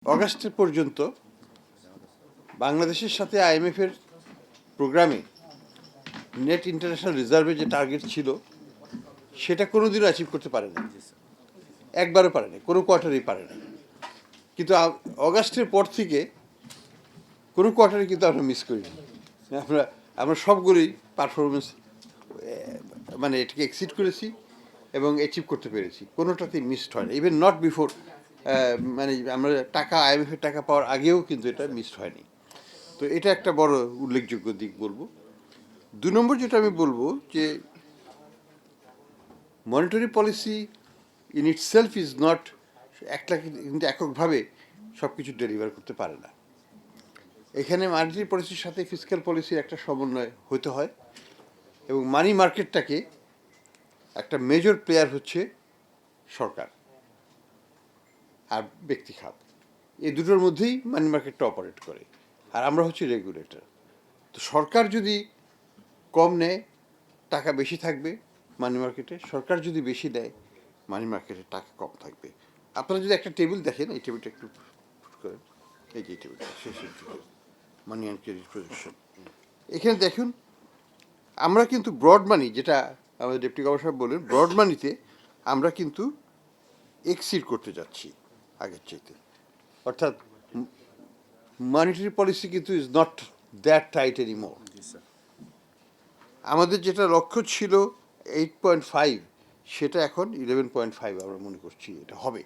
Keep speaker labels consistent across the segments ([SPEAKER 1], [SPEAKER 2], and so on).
[SPEAKER 1] August পর্যন্ত বাংলাদেশের সাথে আইএমএফের প্রোগ্রামে নেট ইন্টারন্যাশনাল রিজার্ভে যে টার্গেট ছিল সেটা কোনোদিনও অ্যাচিভ করতে পারে না, একবারও পারে না, কোনো কোয়ার্টারেই পারে না। কিন্তু অগাস্টের পর থেকে কোনো কোয়ার্টারে কিন্তু আমরা মিস করিনি। আমরা আমরা সবগুলোই পারফরমেন্স মানে এটাকে এক্সিড করেছি এবং অ্যাচিভ করতে পেরেছি, কোনোটাতেই মিসড হয় না। ইভেন নট বিফোর, মানে আমরা টাকা আইএমএফের টাকা পাওয়ার আগেও কিন্তু এটা মিসড হয়নি। তো এটা একটা বড় উল্লেখযোগ্য দিক বলবো। 2 নম্বর যেটা আমি বলবো যে monetary policy in it self is not, একটা কিন্তু এককভাবে সব কিছু ডেলিভার করতে পারে না। এখানে মনিটারি পলিসির সাথে ফিসক্যাল পলিসির একটা সমন্বয় হতে হয় এবং মানি মার্কেটটাকে একটা মেজর প্লেয়ার হচ্ছে সরকার আর ব্যক্তি খাত, এই দুটোর মধ্যেই মানি মার্কেটটা অপারেট করে, আর আমরা হচ্ছি রেগুলেটর। তো সরকার যদি কম নেয় টাকা বেশি থাকবে মানি মার্কেটে, সরকার যদি বেশি দেয় মানি মার্কেটে টাকা কম থাকবে। আপনারা যদি একটা টেবিল দেখেন, এই টেবিলটা একটু করেন, এই যে টেবিলটা শেষের দিকে মানি অ্যান্ড ক্রেডিট প্রজেকশন, এখানে দেখুন আমরা কিন্তু ব্রড মানি, যেটা আমাদের ডেপুটি গভর্নর সাহেব বলেন, ব্রড মানিতে আমরা কিন্তু এক্সিড করতে যাচ্ছি আগের চাইতে। অর্থাৎ মনিটারি পলিসি কিন্তু is not that tight anymore. আমাদের যেটা লক্ষ্য ছিল 8.5, সেটা এখন 11.5 আমরা মনে করছি এটা হবে।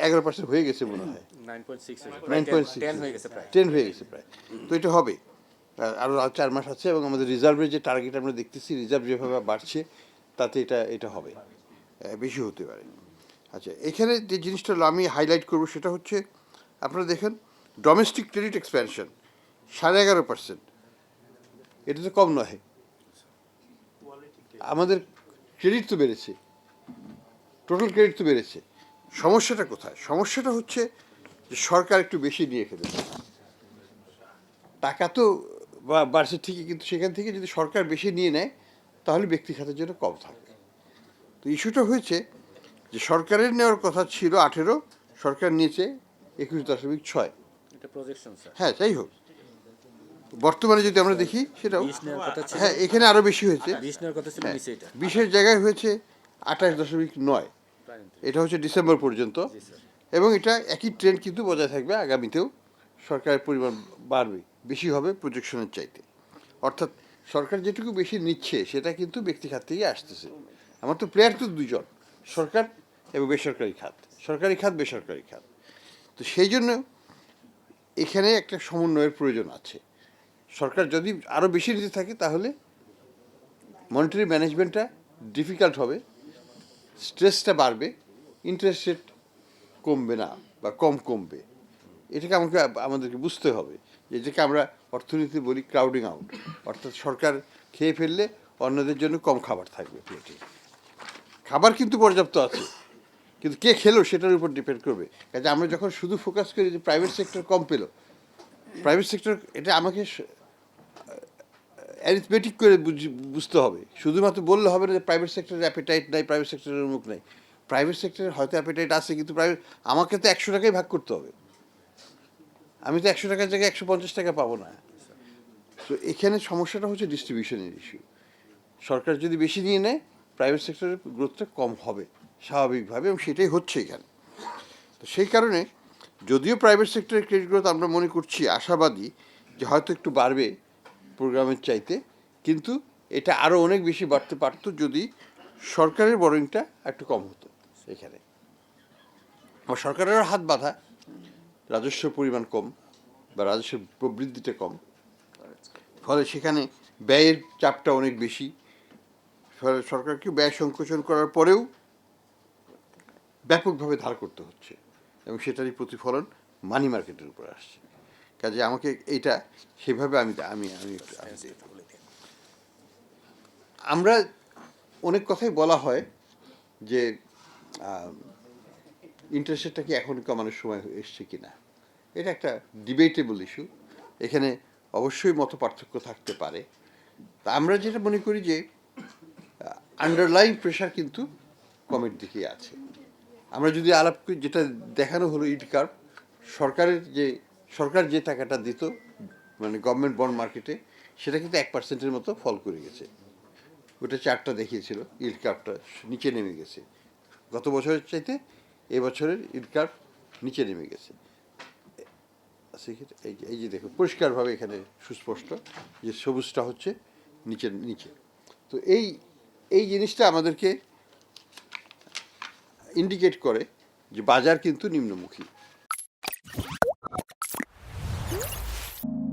[SPEAKER 1] 11% হয়ে গেছে মনে হয়, 9.6 10 হয়ে গেছে প্রায়। তো এটা হবে, আরও 4 মাস আছে এবং আমাদের রিজার্ভের যে টার্গেট আমরা দেখতেছি, রিজার্ভ যেভাবে বাড়ছে তাতে এটা হবে, বেশি হতে পারে। আচ্ছা, এখানে যে জিনিসটা আমি হাইলাইট করবো সেটা হচ্ছে, আপনারা দেখেন ডোমেস্টিক ক্রেডিট এক্সপ্যানশন 11.5%, এটা তো কম নয়। আমাদের ক্রেডিট তো বেড়েছে, টোটাল ক্রেডিট তো বেড়েছে। সমস্যাটা কোথায়? সমস্যাটা হচ্ছে যে সরকার একটু বেশি নিয়ে ফেলেছে। টাকা তো বাড়ছে ঠিকই, কিন্তু সেখান থেকে যদি সরকার বেশি নিয়ে নেয় তাহলে ব্যক্তি খাতের জন্য কম থাকবে। তো ইস্যুটা হয়েছে যে সরকারের নেওয়ার কথা ছিল 18, সরকার নিয়েছে 21.6। হ্যাঁ, যাই হোক, বর্তমানে যদি আমরা দেখি সেটাও, হ্যাঁ এখানে আরো বেশি হয়েছে, 20-এর জায়গায় হয়েছে 28.9। এটা হচ্ছে ডিসেম্বর পর্যন্ত, এবং এটা একই ট্রেন্ড কিন্তু বজায় থাকবে আগামীতেও। সরকারের পরিমাণ বাড়বে, বেশি হবে প্রজেকশনের চাইতে। অর্থাৎ সরকার যেটুকু বেশি নিচ্ছে সেটা কিন্তু ব্যক্তি খাত থেকে আসতেছে। আমার তো প্লেয়ার তো দুজন, সরকার এবং বেসরকারি খাত, সরকারি খাত বেসরকারি খাত। তো সেই জন্য এখানে একটা সমন্বয়ের প্রয়োজন আছে। সরকার যদি আরও বেশি নিতে থাকে তাহলে মনিটারি ম্যানেজমেন্টটা ডিফিকাল্ট হবে, স্ট্রেসটা বাড়বে, ইন্টারেস্ট রেট কমবে না বা কমবে। এটাকে আমাদেরকে বুঝতে হবে, যেটাকে আমরা অর্থনীতি বলি ক্রাউডিং আউট। অর্থাৎ সরকার খেয়ে ফেললে অন্যদের জন্য কম খাবার থাকবে প্লেটে। খাবার কিন্তু পর্যাপ্ত আছে, কিন্তু কে খেলো সেটার উপর ডিপেন্ড করবে। কাজে আমরা যখন শুধু ফোকাস করি যে প্রাইভেট সেক্টর কম পেলো, প্রাইভেট সেক্টর, এটা আমাকে অ্যারিথমেটিক করে বুঝতে হবে। শুধুমাত্র বললে হবে না যে প্রাইভেট সেক্টরের অ্যাপেটাইট নাই, প্রাইভেট সেক্টরের মুখ নাই। প্রাইভেট সেক্টরের হয়তো অ্যাপেটাইট আছে, কিন্তু আমাকে তো 100 টাকাই ভাগ করতে হবে। আমি তো 100 টাকার জায়গায় 150 টাকা পাবো না। তো এখানে সমস্যাটা হচ্ছে ডিস্ট্রিবিউশনের ইস্যু। সরকার যদি বেশি নিয়ে নেয় প্রাইভেট সেক্টরের গ্রোথটা কম হবে স্বাভাবিকভাবে, এবং সেটাই হচ্ছে এখানে। তো সেই কারণে যদিও প্রাইভেট সেক্টরের ক্রেডিট গ্রোথ আমরা মনে করছি আশাবাদী যে হয়তো একটু বাড়বে প্রোগ্রামের চাইতে, কিন্তু এটা আরও অনেক বেশি বাড়তে পারতো যদি সরকারের বরোয়িংটা একটু কম হতো। এখানে আমার সরকারেরও হাত বাঁধা, রাজস্ব পরিমাণ কম বা রাজস্বের প্রবৃদ্ধিটা কম, ফলে সেখানে ব্যয়ের চাপটা অনেক বেশি। সরকারকে ব্যয় সংকোচন করার পরেও ব্যাপকভাবে ধার করতে হচ্ছে, এবং সেটারই প্রতিফলন মানি মার্কেটের উপর আসছে। কাজে আমাকে এইটা সেভাবে আমরা অনেক কথাই বলা হয় যে ইন্টারেস্ট রেটটা কি এখন কমানোর সময় এসছে কিনা। এটা একটা ডিবেটেবল ইস্যু, এখানে অবশ্যই মত পার্থক্য থাকতে পারে। তা আমরা যেটা মনে করি যে আন্ডারলাইং প্রেশার কিন্তু কমের দিকে আছে, আমরা যদি আলাপ করি, যেটা দেখানো হলো ইল্ড কার্ভ, সরকার যে টাকাটা দিত মানে গভর্নমেন্ট বন্ড মার্কেটে, সেটা কিন্তু 1% মতো ফল করে গেছে। ওটা চার্টটা দেখিয়েছিল, ইল্ড কার্ভটা নিচে নেমে গেছে গত বছরের চাইতে। এবছরের ইল্ড কার্ভ নিচে নেমে গেছে। এই যে দেখো পরিষ্কারভাবে এখানে সুস্পষ্ট যে সবুজটা হচ্ছে নিচে। তো এই জিনিসটা আমাদেরকে ইন্ডিকেট করে যে বাজার কিন্তু নিম্নমুখী।